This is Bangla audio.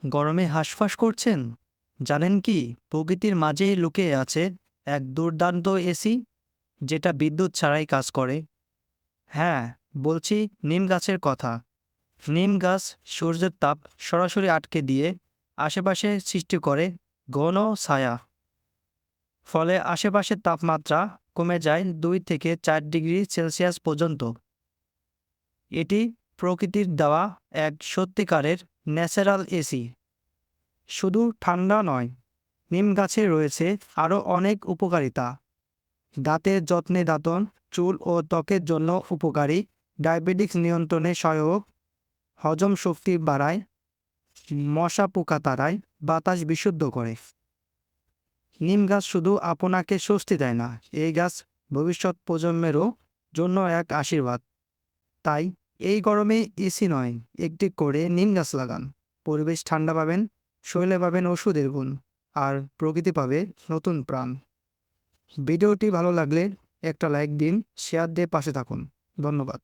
গরমে হাঁসফাঁস করছেন? জানেন কি প্রকৃতির মাঝেই লুকিয়ে আছে এক দুর্দান্ত এসি যেটা বিদ্যুৎ ছাড়াই কাজ করে? হ্যাঁ, বলছি নিম গাছের কথা। নিম গাছ সূর্যের তাপ সরাসরি আটকে দিয়ে আশেপাশে সৃষ্টি করে ঘন ছায়া। ফলে আশেপাশের তাপমাত্রা কমে যায় 2 থেকে 4 ডিগ্রি সেলসিয়াস পর্যন্ত। এটি প্রকৃতির দেওয়া এক সত্যিকারের ন্যাচারাল এসি। শুধু ঠান্ডা নয়, নিম গাছে রয়েছে আরও অনেক উপকারিতা। দাঁতের যত্নে দাঁতন, চুল ও ত্বকের জন্য উপকারী, ডায়াবেটিক্স নিয়ন্ত্রণে সহায়ক, হজম শক্তি বাড়ায়, মশা পোকা তাড়ায়, বাতাস বিশুদ্ধ করে। নিম গাছ শুধু আপনাকে স্বস্তি দেয় না, এই গাছ ভবিষ্যৎ প্রজন্মেরও জন্য এক আশীর্বাদ। তাই এই গরমে এসি নয়, একটি করে নিম গাছ লাগান। পরিবেশ ঠান্ডা পাবেন, শরীরে পাবেন ওষুধের গুণ, আর প্রকৃতি পাবে নতুন প্রাণ। ভিডিওটি ভালো লাগলে একটা লাইক দিন, শেয়ার দিয়ে পাশে থাকুন। ধন্যবাদ।